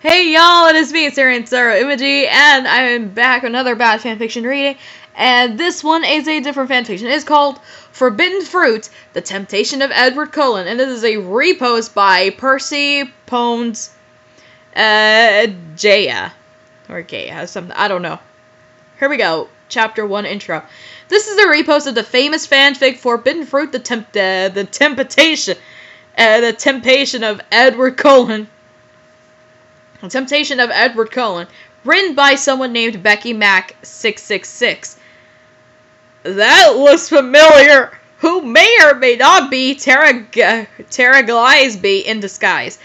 Hey y'all, it is me, SearingSorrow Imagery, and I'm back with another bad fanfiction reading, and this one is a different fanfiction. It's called Forbidden Fruit, The Temptation of Edward Cullen, and this is a repost by Percy Pones, Jaya, or Gaya, something, I don't know. Here we go, Chapter 1 Intro. This is a repost of the famous fanfic Forbidden Fruit, the Temptation of Edward Cullen. The Temptation of Edward Cullen, written by someone named Becky Mac 666. That looks familiar. Who may or may not be Tara Gillespie in disguise.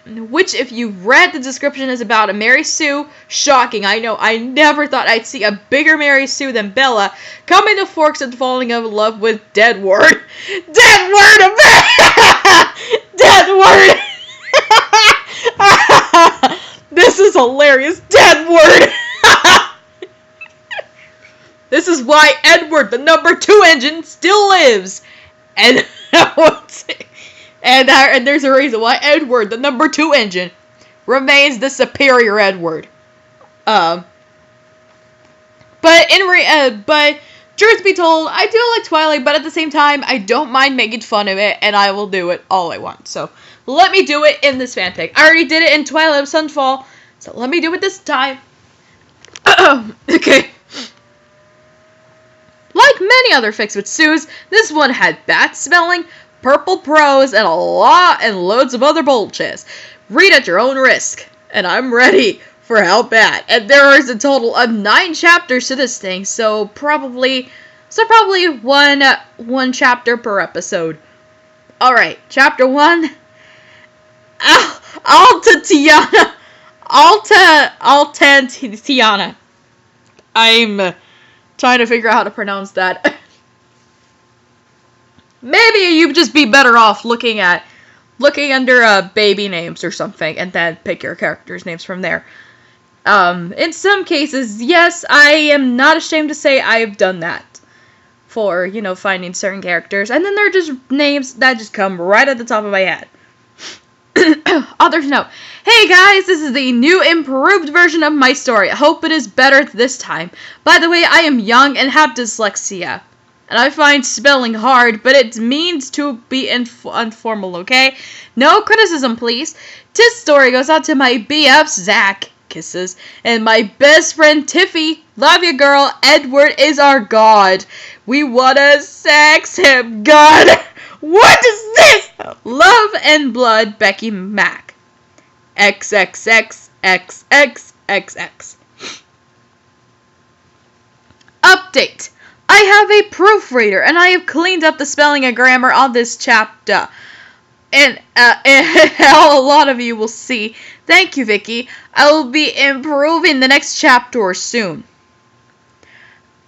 Which, if you read the description, is about a Mary Sue. Shocking, I know. I never thought I'd see a bigger Mary Sue than Bella coming to Forks and falling in love with Deadward. Deadward! Deadward! This is hilarious. Deadward! This is why Edward, the number 2 engine, still lives. And there's a reason why Edward, the number 2 engine, remains the superior Edward. But truth be told, I do like Twilight, but at the same time, I don't mind making fun of it, and I will do it all I want. So, let me do it in this fanfic. I already did it in Twilight of Sunfall, so let me do it this time. Okay. Like many other fics with Sues, this one had bad spelling, purple prose, and loads of other bullshit. Read at your own risk. And I'm ready for how bad. And there is a total of 9 chapters to this thing, so probably one chapter per episode. Alright, chapter 1. Alta Tiana. I'm trying to figure out how to pronounce that. Maybe you'd just be better off looking under baby names or something, and then pick your characters' names from there. In some cases, yes, I am not ashamed to say I've done that for, finding certain characters, and then there are just names that just come right at the top of my head. Others note, hey guys, this is the new improved version of my story. I hope it is better this time. By the way, I am young and have dyslexia. And I find spelling hard, but it means to be informal, okay? No criticism, please. This story goes out to my BF, Zach, kisses, and my best friend, Tiffy. Love you, girl. Edward is our god. We wanna sex him, god. What is this? Love and blood, Becky Mac. XXXXXXX. Update. I have a proofreader, and I have cleaned up the spelling and grammar on this chapter. And a lot of you will see. Thank you, Vicky. I will be improving the next chapter soon.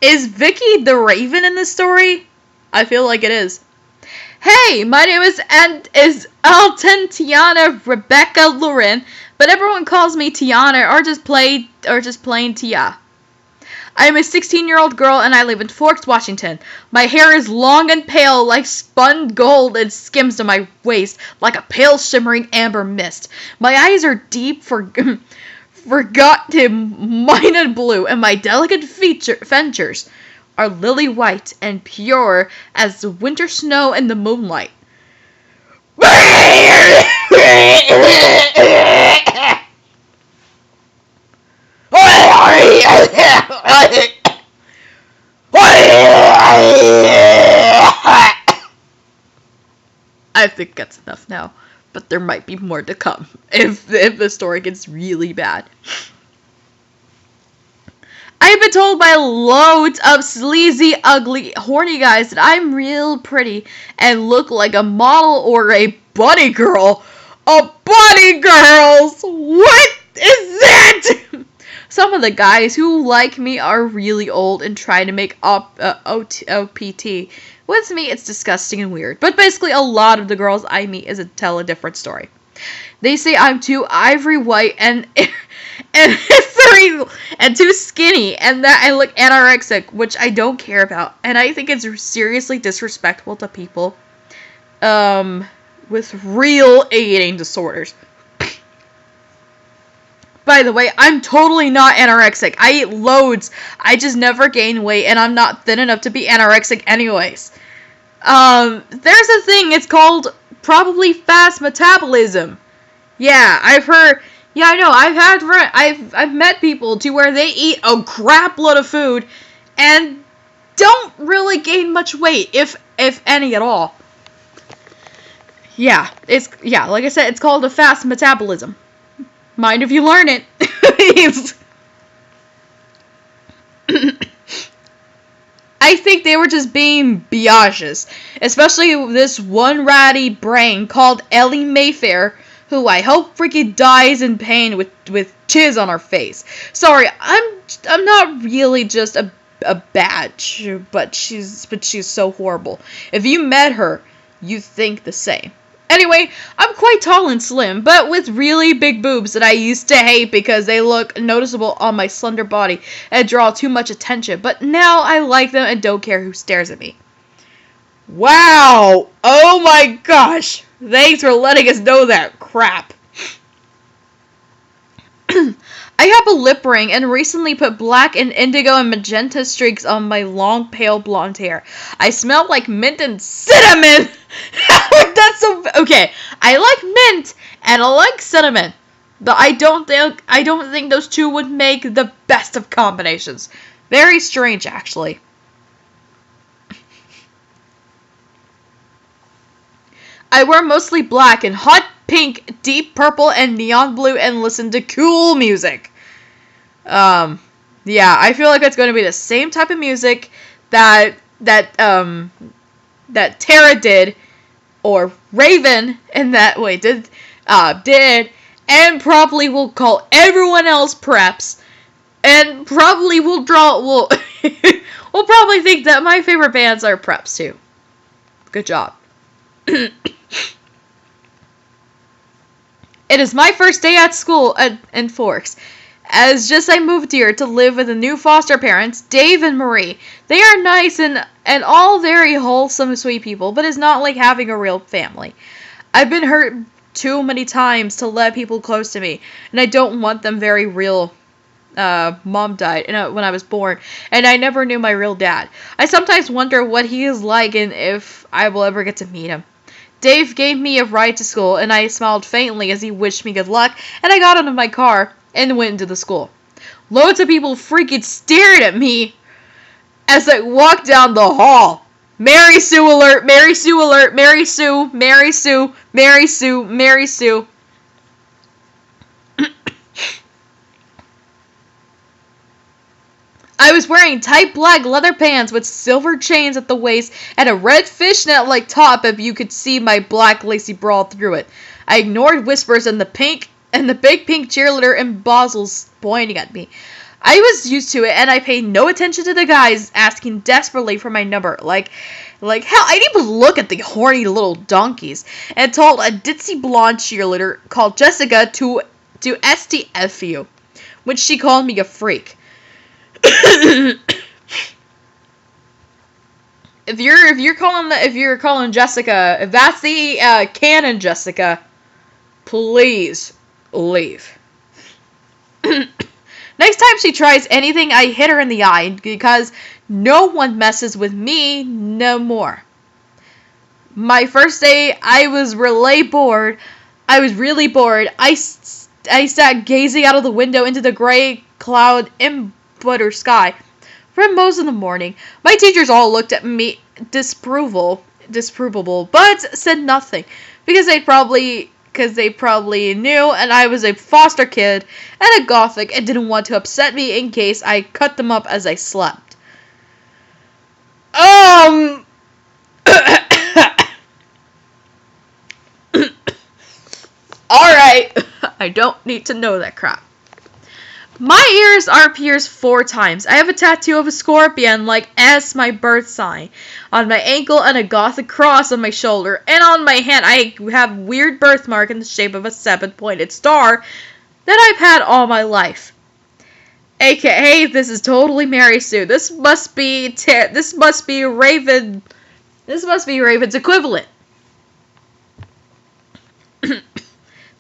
Is Vicky the Raven in this story? I feel like it is. Hey, my name is Alten Tiana Rebecca Lauren, but everyone calls me Tiana or just plain Tia. I am a 16-year-old girl and I live in Forks, Washington. My hair is long and pale like spun gold and skims to my waist like a pale shimmering amber mist. My eyes are deep, forgotten mined blue, and my delicate features are lily white and pure as the winter snow in the moonlight. I think that's enough now, but there might be more to come if the story gets really bad. I've been told by loads of sleazy, ugly, horny guys that I'm real pretty and look like a model or a bunny girl. A bunny girls! What is that? Some of the guys who like me are really old and try to make OPT. With me, it's disgusting and weird. But basically, a lot of the girls I meet tell a different story. They say I'm too ivory white and too skinny, and that I look anorexic, which I don't care about. And I think it's seriously disrespectful to people with real eating disorders. By the way, I'm totally not anorexic. I eat loads. I just never gain weight, and I'm not thin enough to be anorexic anyways. There's a thing, it's called probably fast metabolism. Yeah, I've heard, yeah, I know, I've met people to where they eat a crap load of food and don't really gain much weight, if any at all. Yeah, like I said, it's called a fast metabolism. Mind if you learn it. I think they were just being biatches. Especially this one ratty brain called Ellie Mayfair, who I hope freaking dies in pain with chiz on her face. Sorry, I'm not really just a batch, but she's so horrible. If you met her, you think the same. Anyway, I'm quite tall and slim, but with really big boobs that I used to hate because they look noticeable on my slender body and draw too much attention. But now I like them and don't care who stares at me. Wow! Oh my gosh! Thanks for letting us know that crap. I have a lip ring and recently put black and indigo and magenta streaks on my long, pale blonde hair. I smell like mint and cinnamon! That's so... Okay, I like mint and I like cinnamon. But I don't think those two would make the best of combinations. Very strange, actually. I wear mostly black and hot pink, deep purple, and neon blue and listen to cool music. Yeah, I feel like it's going to be the same type of music that Tara did, or Raven, and that way did, and probably will call everyone else preps, and probably will we'll probably think that my favorite bands are preps too. Good job. It is my first day at school in Forks. As just I moved here to live with the new foster parents, Dave and Marie. They are nice and all very wholesome, sweet people, but it's not like having a real family. I've been hurt too many times to let people close to me, and I don't want them very real. Mom died when I was born, and I never knew my real dad. I sometimes wonder what he is like and if I will ever get to meet him. Dave gave me a ride to school, and I smiled faintly as he wished me good luck, and I got out of my car and went into the school. Loads of people freaking stared at me as I walked down the hall. Mary Sue alert, Mary Sue alert, Mary Sue, Mary Sue, Mary Sue, Mary Sue. I was wearing tight black leather pants with silver chains at the waist and a red fishnet-like top if you could see my black lacy bra through it. I ignored whispers and the big pink cheerleader in Basel's pointing at me. I was used to it and I paid no attention to the guys asking desperately for my number. Like hell, I didn't even look at the horny little donkeys and told a ditzy blonde cheerleader called Jessica to STFU, which she called me a freak. If you're calling Jessica, if that's the canon Jessica, please leave. Next time she tries anything, I hit her in the eye because no one messes with me no more. My first day, I was really bored. I sat gazing out of the window into the gray cloud butter sky for most of the morning. My teachers all looked at me disapprovable, but said nothing because they probably knew and I was a foster kid and a gothic and didn't want to upset me in case I cut them up as I slept. Alright. I don't need to know that crap. My ears are pierced 4 times. I have a tattoo of a scorpion, like S, my birth sign, on my ankle and a gothic cross on my shoulder. And on my hand, I have a weird birthmark in the shape of a 7-pointed star that I've had all my life. AKA, this is totally Mary Sue. This must be Raven. This must be Raven's equivalent.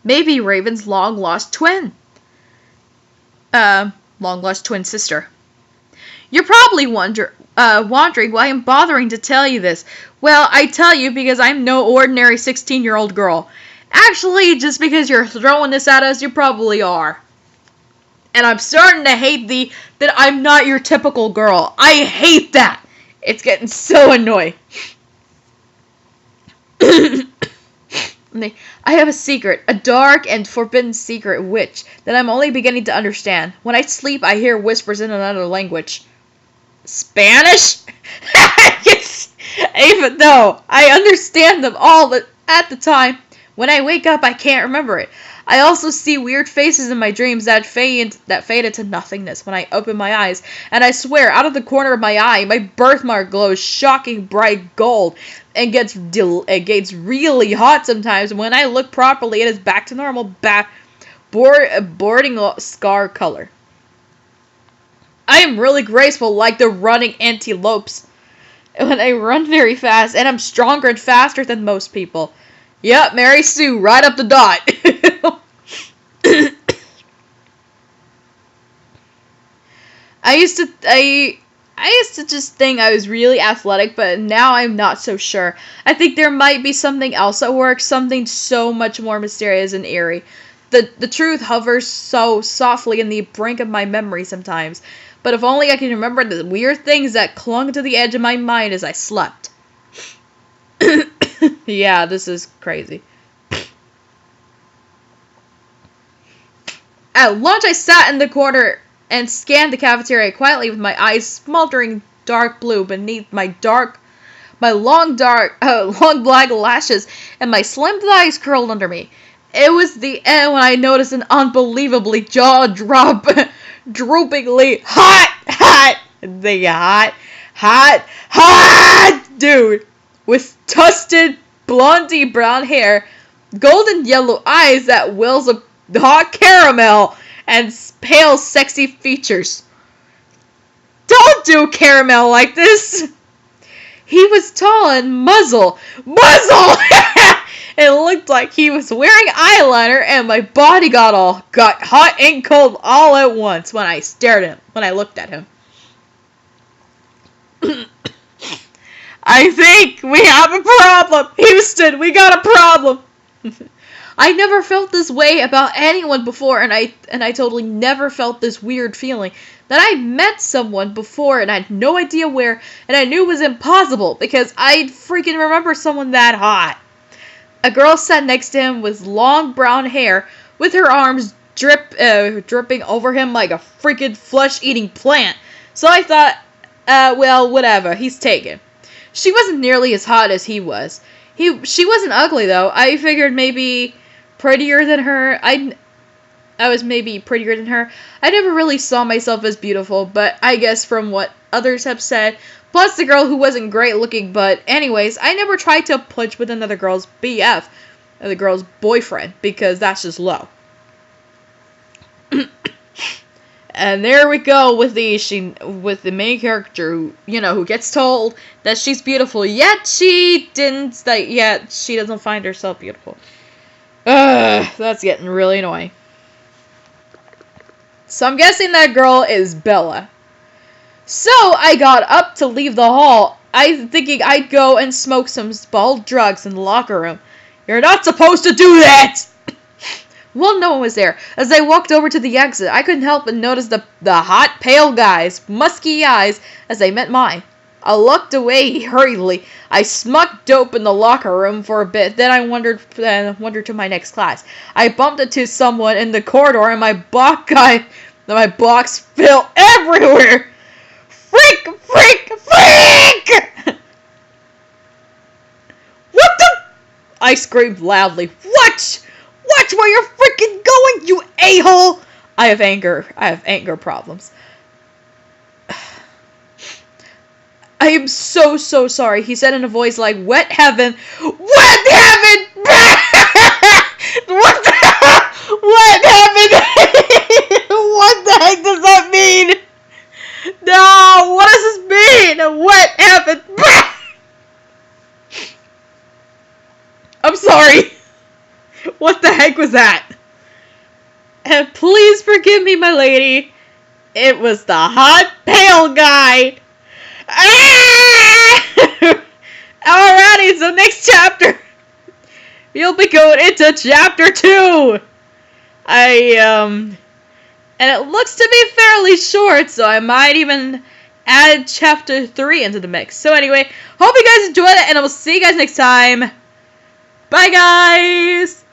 Maybe Raven's long-lost twin. long-lost twin sister. You're probably wondering why I'm bothering to tell you this. Well, I tell you because I'm no ordinary 16-year-old girl. Actually, just because you're throwing this at us, you probably are. And I'm starting to hate that I'm not your typical girl. I hate that. It's getting so annoying. I have a secret, a dark and forbidden secret which that I'm only beginning to understand. When I sleep, I hear whispers in another language. Spanish? Yes. Even though I understand them all, but at the time, when I wake up, I can't remember it. I also see weird faces in my dreams that fade into nothingness when I open my eyes, and I swear, out of the corner of my eye, my birthmark glows shocking bright gold, and gets really hot sometimes. When I look properly, it is back to normal, boarding scar color. I am really graceful, like the running antelopes. When I run very fast, and I'm stronger and faster than most people. Yep, Mary Sue, right up the dot. I used to just think I was really athletic, but now I'm not so sure. I think there might be something else at work, something so much more mysterious and eerie. The truth hovers so softly in the brink of my memory sometimes. But if only I can remember the weird things that clung to the edge of my mind as I slept. Yeah, this is crazy. At lunch, I sat in the corner and scanned the cafeteria quietly with my eyes smoldering dark blue beneath my long black lashes and my slim thighs curled under me. It was the end when I noticed an unbelievably jaw-droppingly hot dude with twisted blondie brown hair, golden yellow eyes that wells of hot caramel, and pale sexy features. Don't do caramel like this! He was tall and muzzle! It looked like he was wearing eyeliner, and my body got hot and cold all at once when I looked at him. I think we have a problem! Houston, we got a problem! I never felt this way about anyone before, and I totally never felt this weird feeling that I met someone before and I had no idea where, and I knew it was impossible because I'd freaking remember someone that hot. A girl sat next to him with long brown hair, with her arms dripping over him like a freaking flesh-eating plant. So I thought, well, whatever, he's taken. She wasn't nearly as hot as he was. She wasn't ugly, though. I figured maybe prettier than her. I was maybe prettier than her. I never really saw myself as beautiful, but I guess from what others have said, plus the girl who wasn't great looking, but anyways, I never tried to punch with another girl's BF, or the girl's boyfriend, because that's just low. And there we go with the main character who gets told that she's beautiful, yet she doesn't find herself beautiful. That's getting really annoying. So I'm guessing that girl is Bella. So I got up to leave the hall. I thinking I'd go and smoke some bald drugs in the locker room. You're not supposed to do that! Well, no one was there. As I walked over to the exit, I couldn't help but notice the hot, pale guy's musky eyes as they met mine. I looked away hurriedly. I smoked dope in the locker room for a bit. Then I wandered to my next class. I bumped into someone in the corridor, and my box fell everywhere. Freak! What the? I screamed loudly. Watch where you're freaking going, you a-hole! I have anger problems. I am so sorry, he said in a voice like wet heaven. Wet heaven! What the hell? Wet heaven! What the heck does that mean? No, what does this mean? Wet heaven! I'm sorry. What the heck was that? Please forgive me, my lady. It was the hot, pale guy. Alrighty, so next chapter. You'll be going into chapter 2. And it looks to be fairly short, so I might even add chapter 3 into the mix. So anyway, hope you guys enjoyed it, and I will see you guys next time. Bye, guys!